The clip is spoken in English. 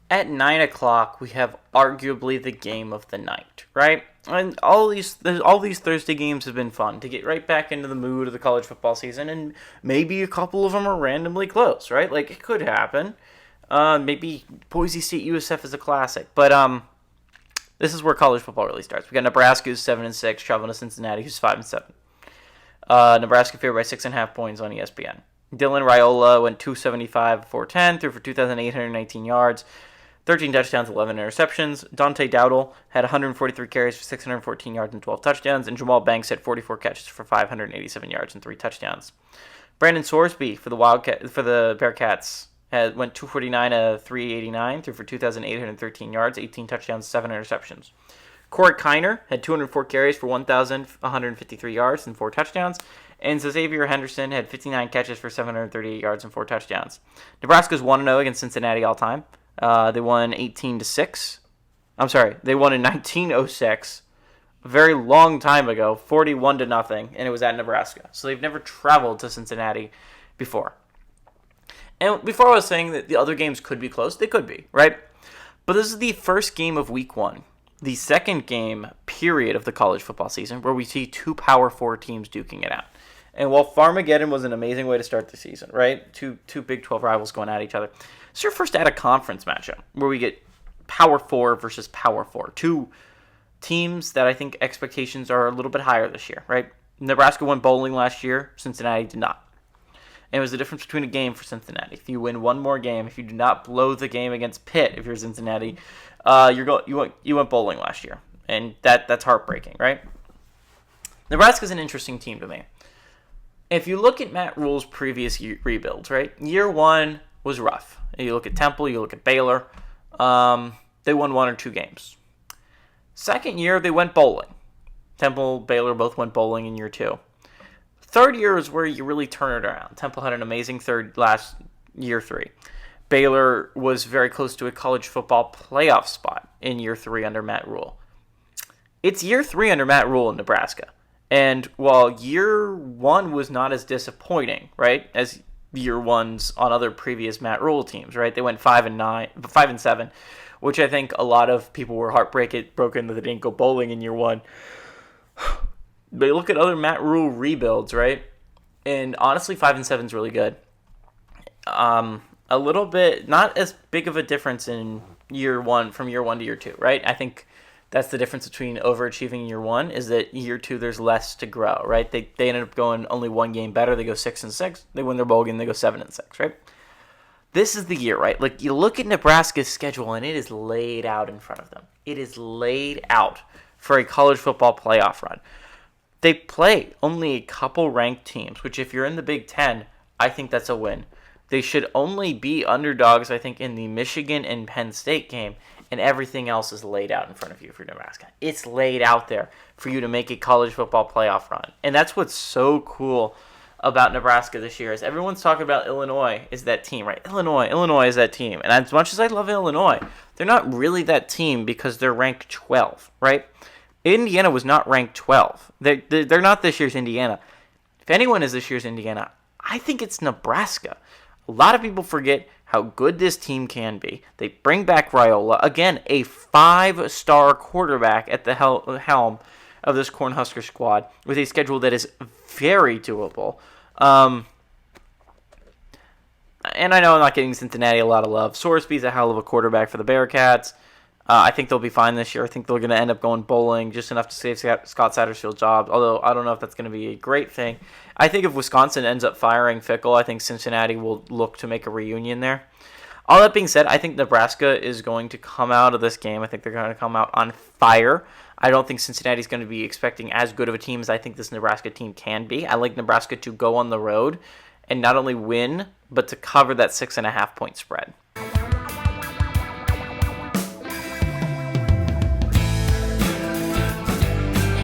At 9 o'clock, we have arguably the game of the night, right? And all these Thursday games have been fun to get right back into the mood of the college football season, and maybe a couple of them are randomly close, right? Like it could happen. Maybe Boise State USF is a classic, but this is where college football really starts. We got Nebraska who's 7-6, traveling to Cincinnati who's 5-7. Nebraska favored by 6.5 points on ESPN. Dylan Raiola went 275, 410, threw for 2,819 yards, 13 touchdowns, 11 interceptions. Dante Dowdle had 143 carries for 614 yards and 12 touchdowns, and Jamal Banks had 44 catches for 587 yards and 3 touchdowns. Brandon Sorsby for the Bearcats went 249 to 389, threw for 2,813 yards, 18 touchdowns, 7 interceptions. Corey Kiner had 204 carries for 1,153 yards and 4 touchdowns. And Xavier Henderson had 59 catches for 738 yards and 4 touchdowns. Nebraska's 1-0 against Cincinnati all time. They won 18-6. I'm sorry, they won in 1906, a very long time ago, 41-0, and it was at Nebraska. So they've never traveled to Cincinnati before. And before I was saying that the other games could be close, they could be, right? But this is the first game of week 1. The second game period of the college football season where we see 2 Power 4 teams duking it out. And while Farmageddon was an amazing way to start the season, right? Two Big 12 rivals going at each other. It's your first out-of-conference matchup where we get Power 4 versus Power 4. 2 teams that I think expectations are a little bit higher this year, right? Nebraska won bowling last year. Cincinnati did not. And it was the difference between a game for Cincinnati. If you win one more game, if you do not blow the game against Pitt, if you're Cincinnati, you went bowling last year. And that's heartbreaking, right? Nebraska's an interesting team to me. If you look at Matt Rule's previous rebuilds, right? Year 1 was rough. You look at Temple, you look at Baylor. They won 1 or 2 games. Second year, they went bowling. Temple, Baylor both went bowling in year 2. Third year is where you really turn it around. Temple had an amazing last year 3. Baylor was very close to a college football playoff spot in year 3 under Matt Rule. It's year 3 under Matt Rule in Nebraska. And while year 1 was not as disappointing, right, as year 1s on other previous Matt Rule teams, right? They went 5-7, which I think a lot of people were broken that they didn't go bowling in year 1. But look at other Matt Rule rebuilds, right? And honestly, 5-7 is really good. A little bit, not as big of a difference in year 1 from year 1 to year 2, right? I think that's the difference between overachieving year 1 is that year 2 there's less to grow, right? They ended up going only 1 game better. They go 6-6. They win their bowl game. They go 7-6, right? This is the year, right? Like you look at Nebraska's schedule and it is laid out in front of them. It is laid out for a college football playoff run. They play only a couple ranked teams, which if you're in the Big Ten, I think that's a win. They should only be underdogs, I think, in the Michigan and Penn State game, and everything else is laid out in front of you for Nebraska. It's laid out there for you to make a college football playoff run. And that's what's so cool about Nebraska this year is everyone's talking about Illinois is that team, right? Illinois is that team. And as much as I love Illinois, they're not really that team because they're ranked 12, right? Indiana was not ranked 12. They're not this year's Indiana. If anyone is this year's Indiana, I think it's Nebraska. A lot of people forget how good this team can be. They bring back Raiola. Again, a 5-star quarterback at the helm of this Cornhusker squad with a schedule that is very doable. And I know I'm not getting Cincinnati a lot of love. Sorsby's a hell of a quarterback for the Bearcats. I think they'll be fine this year. I think they're going to end up going bowling just enough to save Scott Satterfield's job, although I don't know if that's going to be a great thing. I think if Wisconsin ends up firing Fickle, I think Cincinnati will look to make a reunion there. All that being said, I think Nebraska is going to come out of this game. I think they're going to come out on fire. I don't think Cincinnati's going to be expecting as good of a team as I think this Nebraska team can be. I like Nebraska to go on the road and not only win, but to cover that 6.5 point spread.